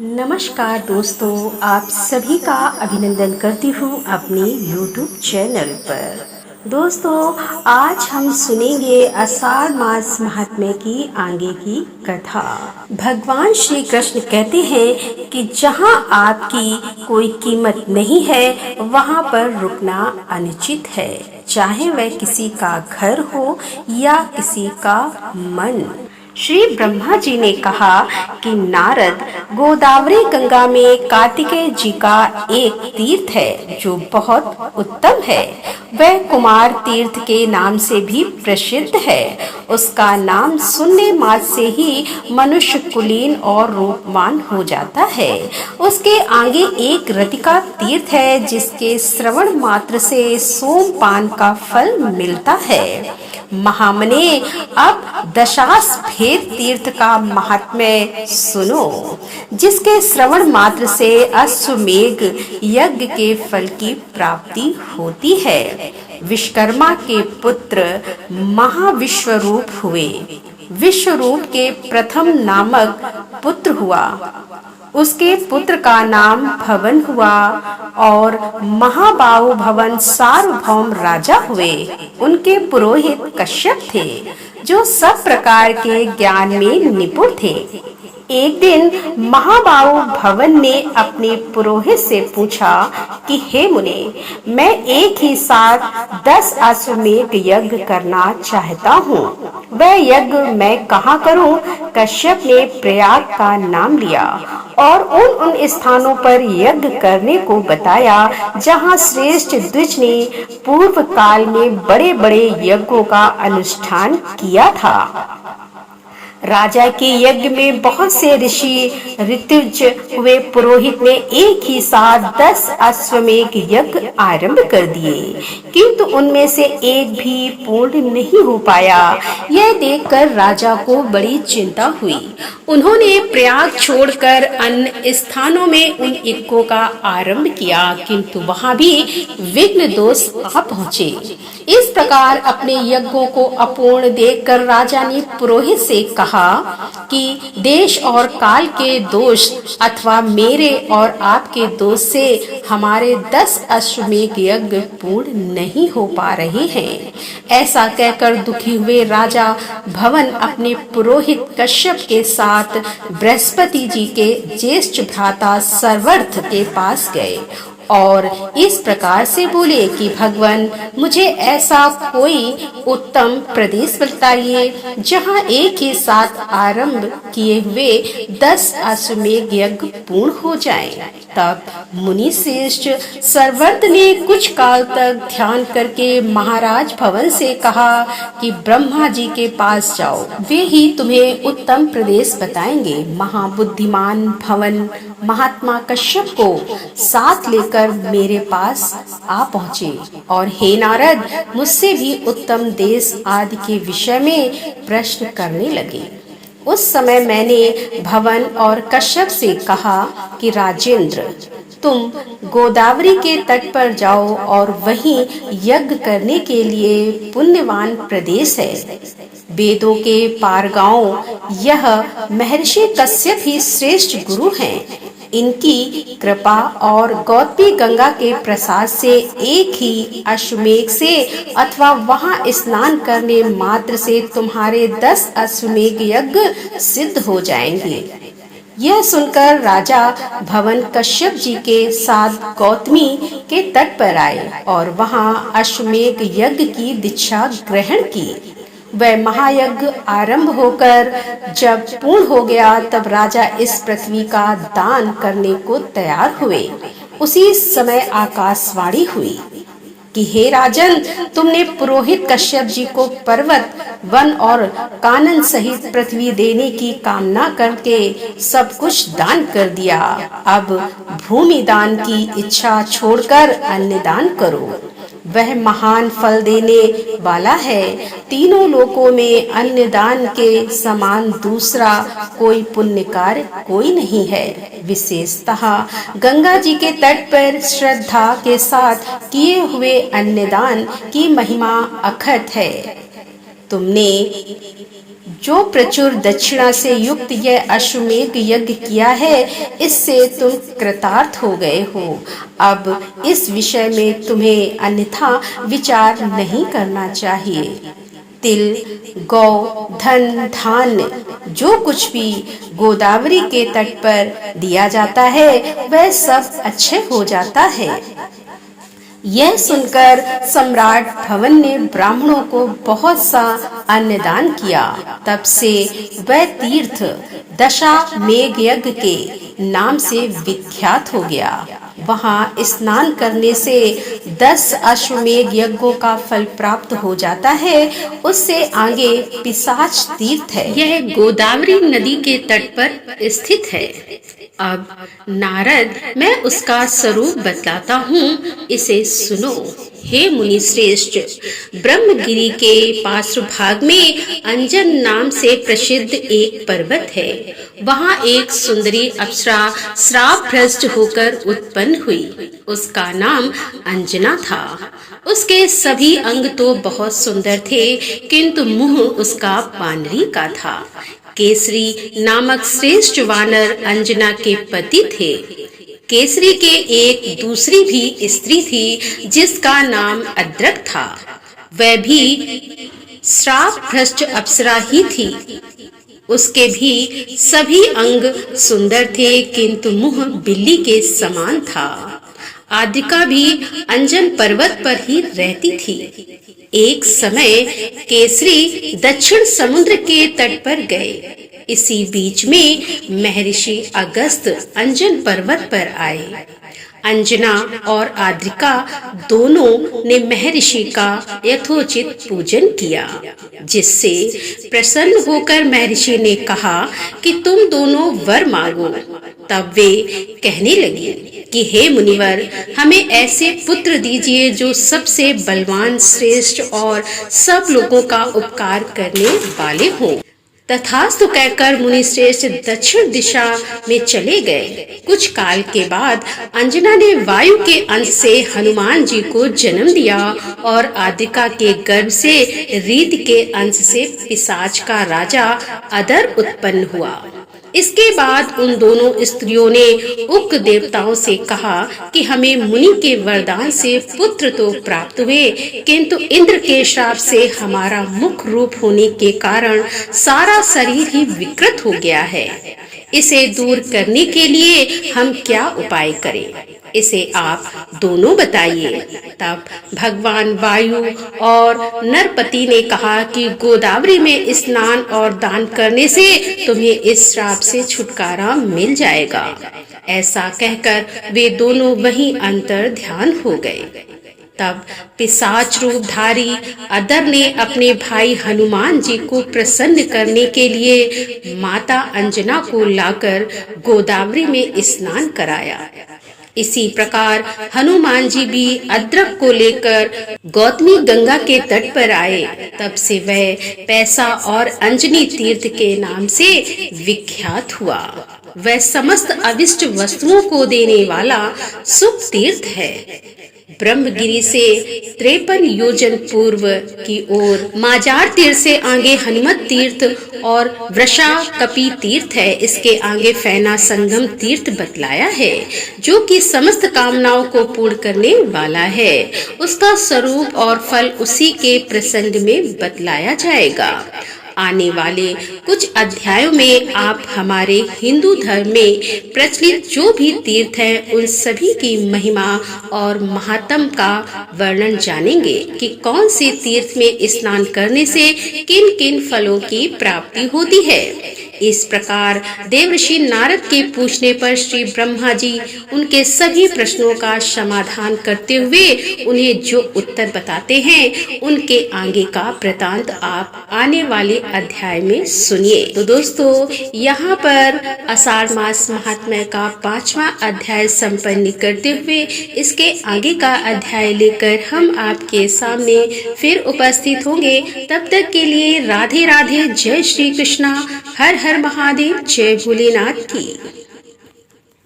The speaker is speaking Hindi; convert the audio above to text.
नमस्कार दोस्तों, आप सभी का अभिनंदन करती हूँ अपने YouTube चैनल पर। दोस्तों, आज हम सुनेंगे आषाढ़ मास महात्म्य की आगे की कथा। भगवान श्री कृष्ण कहते हैं कि जहाँ आपकी कोई कीमत नहीं है वहाँ पर रुकना अनुचित है, चाहे वह किसी का घर हो या किसी का मन। श्री ब्रह्मा जी ने कहा कि नारद, गोदावरी गंगा में कार्तिकेय जी का एक तीर्थ है जो बहुत उत्तम है। वह कुमार तीर्थ के नाम से भी प्रसिद्ध है। उसका नाम सुनने मात्र से ही मनुष्य कुलीन और रूपवान हो जाता है। उसके आगे एक रतिका तीर्थ है जिसके श्रवण मात्र से सोमपान का फल मिलता है। महामने, अब दशाश्वमेध तीर्थ का महात्म्य सुनो, जिसके श्रवण मात्र से अश्वमेध यज्ञ के फल की प्राप्ति होती है। विश्वकर्मा के पुत्र महाविश्वरूप हुए। विश्वरूप के प्रथम नामक पुत्र हुआ। उसके पुत्र का नाम भवन हुआ और महाबाहु भवन सार्वभौम राजा हुए। उनके पुरोहित कश्यप थे जो सब प्रकार के ज्ञान में निपुण थे। एक दिन महाबाहु भवन ने अपने पुरोहित से पूछा कि हे मुने, मैं एक ही साथ 10 अश्वमेध यज्ञ करना चाहता हूँ। वह यज्ञ मैं कहाँ करूँ? कश्यप ने प्रयाग का नाम लिया और उन स्थानों पर यज्ञ करने को बताया जहाँ श्रेष्ठ द्विज ने पूर्व काल में बड़े बड़े यज्ञों का अनुष्ठान किया था। राजा के यज्ञ में बहुत से ऋषि ऋतुज हुए। पुरोहित ने एक ही साथ 10 अश्वमेध यज्ञ आरंभ कर दिए, किंतु उनमें से एक भी पूर्ण नहीं हो पाया। यह देखकर राजा को बड़ी चिंता हुई। उन्होंने प्रयाग छोड़कर अन्य स्थानों में उन यज्ञों का आरंभ किया, किंतु वहां भी विघ्न दोष आ पहुंचे। इस प्रकार अपने यज्ञों को अपूर्ण देखकर राजा ने पुरोहित से कहा कि देश और काल के दोष अथवा मेरे और आपके दोष से हमारे 10 अश्वमेध यज्ञ पूर्ण नहीं हो पा रहे हैं। ऐसा कहकर दुखी हुए राजा भवन अपने पुरोहित कश्यप के साथ बृहस्पति जी के ज्येष्ठ भ्राता सर्वर्थ के पास गए और इस प्रकार से बोले कि भगवान, मुझे ऐसा कोई उत्तम प्रदेश बताइए जहाँ एक ही साथ आरंभ किए हुए 10 अश्वमेध यज्ञ पूर्ण हो जाएं। तब मुनि श्रेष्ठ सर्वर्थ ने कुछ काल तक ध्यान करके महाराज भवन से कहा कि ब्रह्मा जी के पास जाओ, वे ही तुम्हें उत्तम प्रदेश बताएंगे। महाबुद्धिमान भवन महात्मा कश्यप को साथ लेकर मेरे पास आ पहुँचे और हे नारद, मुझसे भी उत्तम देश आदि के विषय में प्रश्न करने लगे। उस समय मैंने भवन और कश्यप से कहा कि राजेंद्र, तुम गोदावरी के तट पर जाओ और वहीं यज्ञ करने के लिए पुण्यवान प्रदेश है। वेदों के पारगाओं यह महर्षि कश्यप ही श्रेष्ठ गुरु हैं। इनकी कृपा और गौतमी गंगा के प्रसाद से एक ही अश्वमेध से अथवा वहां स्नान करने मात्र से तुम्हारे 10 अश्वमेध यज्ञ सिद्ध हो जाएंगे। यह सुनकर राजा भवन कश्यप जी के साथ गौतमी के तट पर आए और वहां अश्वमेध यज्ञ की दीक्षा ग्रहण की। वह महायज्ञ आरंभ होकर जब पूर्ण हो गया तब राजा इस पृथ्वी का दान करने को तैयार हुए। उसी समय आकाशवाणी हुई कि हे राजन, तुमने पुरोहित कश्यप जी को पर्वत, वन और कानन सहित पृथ्वी देने की कामना करके सब कुछ दान कर दिया। अब भूमि दान की इच्छा छोड़कर अन्न दान करो, वह महान फल देने वाला है। तीनों लोकों में अन्न दान के समान दूसरा कोई पुण्य कार्य कोई नहीं है। विशेषतः गंगा जी के तट पर श्रद्धा के साथ किए हुए अन्नदान की महिमा अखंड है। तुमने जो प्रचुर दक्षिणा से युक्त यह अश्वमेध यज्ञ किया है, इससे तुम कृतार्थ हो गए हो। अब इस विषय में तुम्हें अन्यथा विचार नहीं करना चाहिए। तिल, गौ, धन, धान्य जो कुछ भी गोदावरी के तट पर दिया जाता है वह सब अच्छे हो जाता है। यह सुनकर सम्राट भवन ने ब्राह्मणों को बहुत सा अन्नदान किया। तब से वह तीर्थ दशामेध यज्ञ के नाम से विख्यात हो गया। वहाँ स्नान करने से 10 अश्वमेध यज्ञों का फल प्राप्त हो जाता है। उससे आगे पिशाच तीर्थ है। यह गोदावरी नदी के तट पर स्थित है। अब नारद, मैं उसका स्वरूप बतलाता हूँ, इसे सुनो। हे मुनि श्रेष्ठ, ब्रह्मगिरी के पार्श्व भाग में अंजन नाम से प्रसिद्ध एक पर्वत है। वहाँ एक सुंदरी अप्सरा श्राप भ्रष्ट होकर उत्पन्न हुई। उसका नाम अंजना था। उसके सभी अंग तो बहुत सुंदर थे, किंतु मुंह उसका पानरी का था। केसरी नामक श्रेष्ठ वानर अंजना के पति थे। केसरी के एक दूसरी भी स्त्री थी जिसका नाम अद्रक था। वह भी श्राप भ्रष्ट अप्सरा ही थी। उसके भी सभी अंग सुंदर थे, किंतु मुंह बिल्ली के समान था। आद्रिका भी अंजन पर्वत पर ही रहती थी। एक समय केसरी दक्षिण समुद्र के तट पर गए। इसी बीच में महर्षि अगस्त अंजन पर्वत पर आए। अंजना और आद्रिका दोनों ने महर्षि का यथोचित पूजन किया, जिससे प्रसन्न होकर महर्षि ने कहा कि तुम दोनों वर मांगो। तब वे कहने लगे कि हे मुनिवर, हमें ऐसे पुत्र दीजिए जो सबसे बलवान, श्रेष्ठ और सब लोगों का उपकार करने वाले हों। तथास्तु कहकर मुनि श्रेष्ठ दक्षिण दिशा में चले गए। कुछ काल के बाद अंजना ने वायु के अंश से हनुमान जी को जन्म दिया और आद्रिका के गर्भ से रीत के अंश से पिशाच का राजा अदर उत्पन्न हुआ। इसके बाद उन दोनों स्त्रियों ने उक्त देवताओं से कहा कि हमें मुनि के वरदान से पुत्र तो प्राप्त हुए, किंतु इंद्र के श्राप से हमारा मुख रूप होने के कारण सारा शरीर ही विकृत हो गया है। इसे दूर करने के लिए हम क्या उपाय करें, इसे आप दोनों बताइए। तब भगवान वायु और नरपति ने कहा कि गोदावरी में स्नान और दान करने से तुम्हें इस श्राप से छुटकारा मिल जाएगा। ऐसा कहकर वे दोनों वहीं अंतर ध्यान हो गए। तब पिशाच रूपधारी अदर ने अपने भाई हनुमान जी को प्रसन्न करने के लिए माता अंजना को लाकर गोदावरी में स्नान कराया। इसी प्रकार हनुमान जी भी अद्रक को लेकर गौतमी गंगा के तट पर आए। तब से वह पैसा और अंजनी तीर्थ के नाम से विख्यात हुआ। वह समस्त अविष्ट वस्तुओं को देने वाला सुख तीर्थ है। ब्रह्मगिरी से 53 योजन पूर्व की ओर माजार तीर्थ से आगे हनुमत तीर्थ और वृषा कपि तीर्थ है। इसके आगे फैना संगम तीर्थ बतलाया है, जो कि समस्त कामनाओं को पूर्ण करने वाला है। उसका स्वरूप और फल उसी के प्रसंग में बतलाया जाएगा। आने वाले कुछ अध्यायों में आप हमारे हिंदू धर्म में प्रचलित जो भी तीर्थ हैं उन सभी की महिमा और महात्म का वर्णन जानेंगे कि कौन से तीर्थ में स्नान करने से किन किन फलों की प्राप्ति होती है। इस प्रकार देवर्षि नारद के पूछने पर श्री ब्रह्मा जी उनके सभी प्रश्नों का समाधान करते हुए उन्हें जो उत्तर बताते हैं उनके आगे का वृतांत आप आने वाले अध्याय में सुनिए। तो दोस्तों, यहाँ पर आषाढ़ मास महात्म्य का 5वां अध्याय संपन्न करते हुए इसके आगे का अध्याय लेकर हम आपके सामने फिर उपस्थित होंगे। तब तक के लिए राधे राधे, जय श्री कृष्णा, हर हर महादेव, जय भोलेनाथ की।